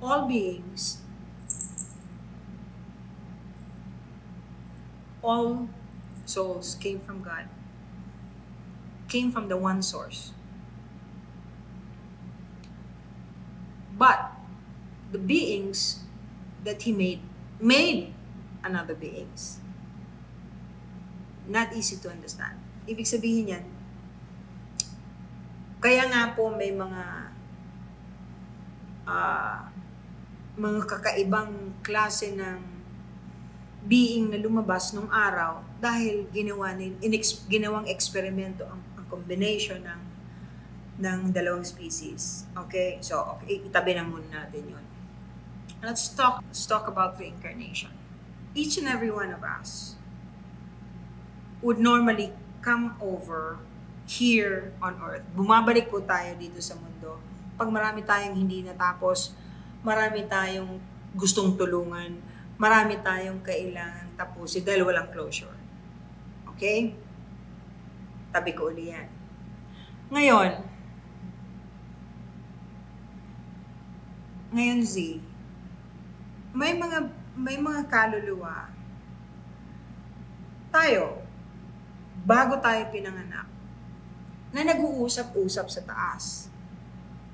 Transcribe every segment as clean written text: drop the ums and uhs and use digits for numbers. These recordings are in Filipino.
all beings, all souls came from God, came from the one source. But the beings that He made another beings. Not easy to understand. Ibig sabihin yan, kaya nga po may mga kakaibang klase ng being na lumabas nung araw dahil ginawang eksperimento ang combination ng dalawang species. Okay? So, okay, itabi na muna natin yun. Let's talk about reincarnation. Each and every one of us would normally come over here on earth. Bumabalik po tayo dito sa mundo. Pag marami tayong hindi natapos, marami tayong gustong tulungan, marami tayong kailangang tapusin dahil walang closure. Okay? Tabi ko uli yan. Ngayon Z, may mga kaluluwa tayo bago tayo pinanganak na nag-uusap-usap sa taas.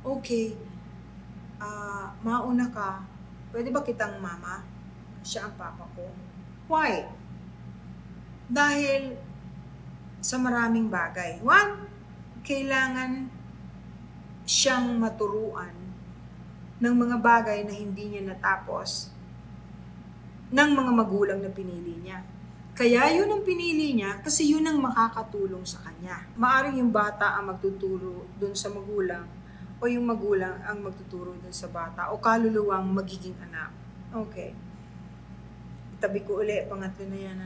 Okay, mauna ka, pwede ba kitang mama? Siya ang papa ko. Why? Dahil sa maraming bagay. One, kailangan siyang maturuan ng mga bagay na hindi niya natapos ng mga magulang na pinili niya. Kaya yun ang pinili niya kasi yun ang makakatulong sa kanya. Maaring yung bata ang magtuturo dun sa magulang o yung magulang ang magtuturo dun sa bata o kaluluwang magiging anak. Okay. Tabi ko uli, pangatlo na yan,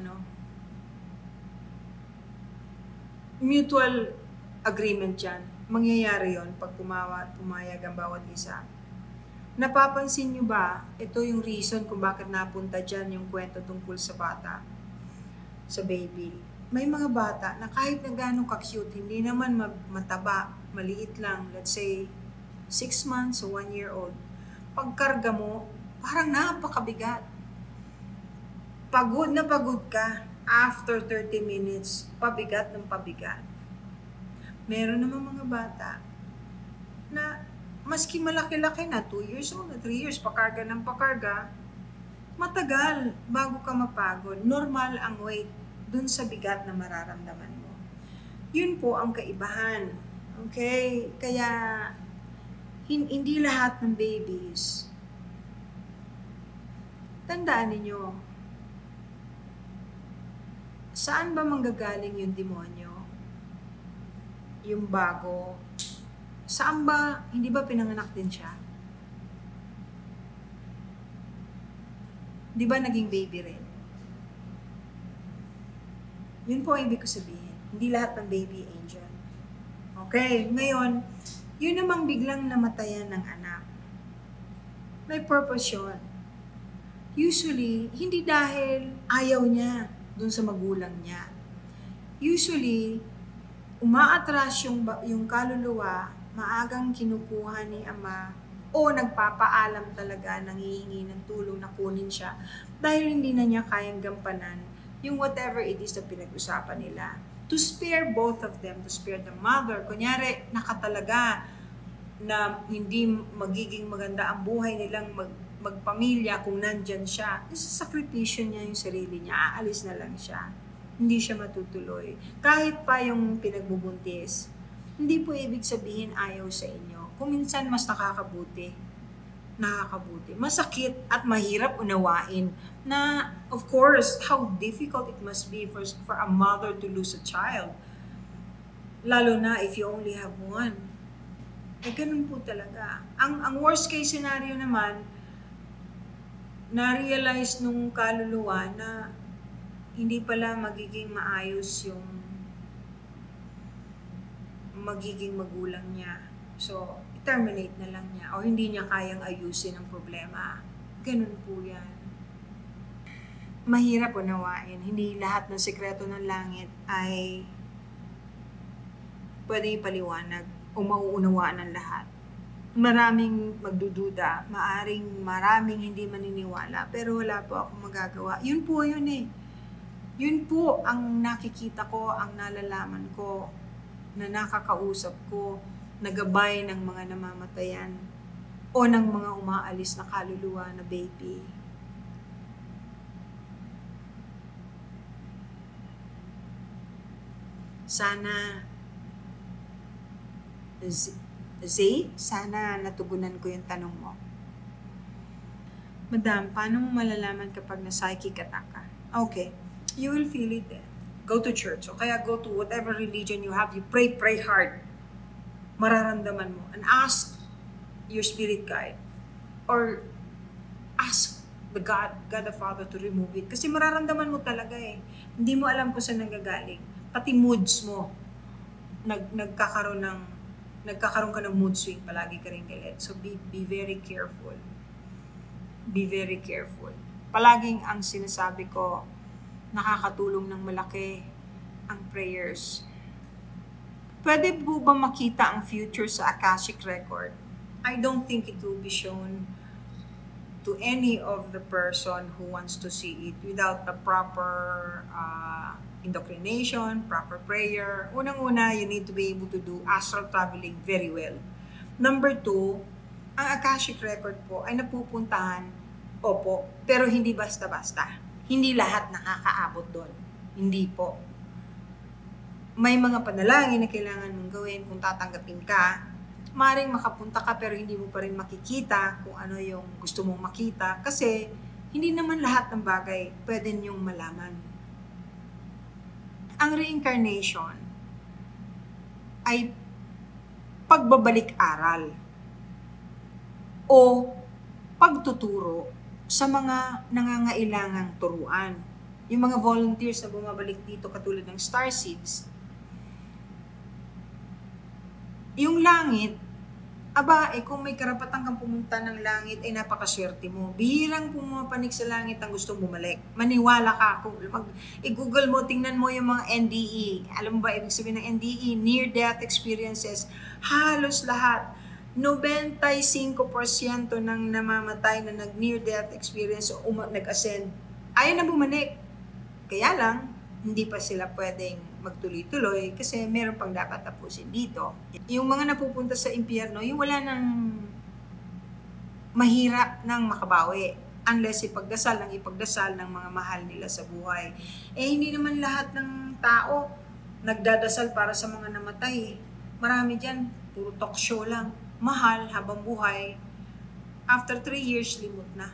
Mutual agreement yan. Mangyayari yon pag pumayag ang bawat isa. Napapansin nyo ba, ito yung reason kung bakit napunta dyan yung kwento tungkol sa bata, sa baby. May mga bata na kahit na gano'ng ka-cute, hindi naman mataba, maliit lang, let's say 6 months o 1 year old. Pagkarga mo, parang napakabigat. Pagod na pagod ka, after 30 minutes, pabigat ng pabigat. Meron naman mga bata na maski malaki-laki na, 2 years old na 3 years, pakarga ng pakarga, matagal bago ka mapagod. Normal ang weight dun sa bigat na mararamdaman mo. Yun po ang kaibahan. Okay? Kaya, hindi lahat ng babies. Tandaan ninyo, saan ba manggagaling yung demonyo? Yung bago? Saan ba, hindi ba pinanganak din siya? Di ba naging baby rin? Yun po ang ibig ko sabihin. Hindi lahat ng baby angel. Okay, ngayon, yun namang biglang namatayan ng anak. May purpose yun. Usually, hindi dahil ayaw niya dun sa magulang niya. Usually, umaatras yung kaluluwa, maagang kinukuha ni ama o nagpapaalam talaga, nangihingi ng tulong na kunin siya dahil hindi na niya kayang gampanan yung whatever it is na pinag-usapan nila. To spare both of them, to spare the mother. Kunyari, nakatalaga na hindi magiging maganda ang buhay nilang magpamilya kung nandyan siya. Sakripisyo niya yung sarili niya, aalis na lang siya. Hindi siya matutuloy. Kahit pa yung pinagbubuntis, hindi po ibig sabihin ayaw sa inyo. Kung minsan mas nakakabuti. Masakit at mahirap unawain na, of course, how difficult it must be for a mother to lose a child. Lalo na if you only have one. Ganun po talaga. Ang worst case scenario naman, na-realize nung kaluluwa na hindi pala magiging maayos yung magiging magulang niya. So, terminate na lang niya o hindi niya kayang ayusin ang problema. Ganun po yan. Mahirap unawain. Hindi lahat ng sekreto ng langit ay pwede ipaliwanag o mauunawaan ng lahat. maraming magdududa, maraming hindi maniniwala, pero wala po akong magagawa. Yun po yun eh. Yun po ang nakikita ko, ang nalalaman ko, na nakakausap ko, nagabay ng mga namamatayan o ng mga umaalis na kaluluwa na baby. Sana Zay, sana natugunan ko yung tanong mo. Madam, paano mo malalaman kapag na psychic attack ka? Okay, you will feel it then. Go to church, o kaya go to whatever religion you have, you pray hard. Mararamdaman mo. And ask your spirit guide. Or ask the God the Father to remove it. Kasi mararamdaman mo talaga eh. Hindi mo alam kung saan nanggagaling. Pati moods mo, nagkakaroon ka ng mood swing, palagi ka rin galit. So be very careful. Be very careful. Palaging ang sinasabi ko, nakakatulong ng malaki ang prayers. Pwede po ba makita ang future sa Akashic record? I don't think it will be shown to any of the person who wants to see it without the proper indoctrination, proper prayer. Unang-una, you need to be able to do astral traveling very well. Number 2, ang Akashic record po ay napupuntahan, opo, pero hindi basta-basta. Hindi lahat nakakaabot doon. Hindi po. May mga panalangin na kailangan mong gawin kung tatanggapin ka. Maring makapunta ka pero hindi mo pa rin makikita kung ano yung gusto mong makita kasi hindi naman lahat ng bagay pwede niyong malaman. Ang reincarnation ay pagbabalik-aral o pagtuturo sa mga nangangailangang turuan. Yung mga volunteers na bumabalik dito katulad ng Starseeds, yung langit, kung may karapatan kang pumunta ng langit, ay napakaswerte mo. Bihirang pumapanik sa langit ang gustong bumalik. Maniwala ka. I-google mo, tingnan mo yung mga NDE. Alam mo ba, ibig sabihin ng NDE? Near-death experiences. Halos lahat. 95% ng namamatay na nag-near-death experience o nag-ascend, ayaw na bumalik. Kaya lang, hindi pa sila pwedeng magtuloy-tuloy kasi meron pang dapat tapusin dito. Yung mga napupunta sa impyerno, yung wala nang mahirap nang makabawi unless ipagdasal ng mga mahal nila sa buhay. Hindi naman lahat ng tao nagdadasal para sa mga namatay. Marami dyan, puro talk show lang. Mahal habang buhay. After 3 years, limot na.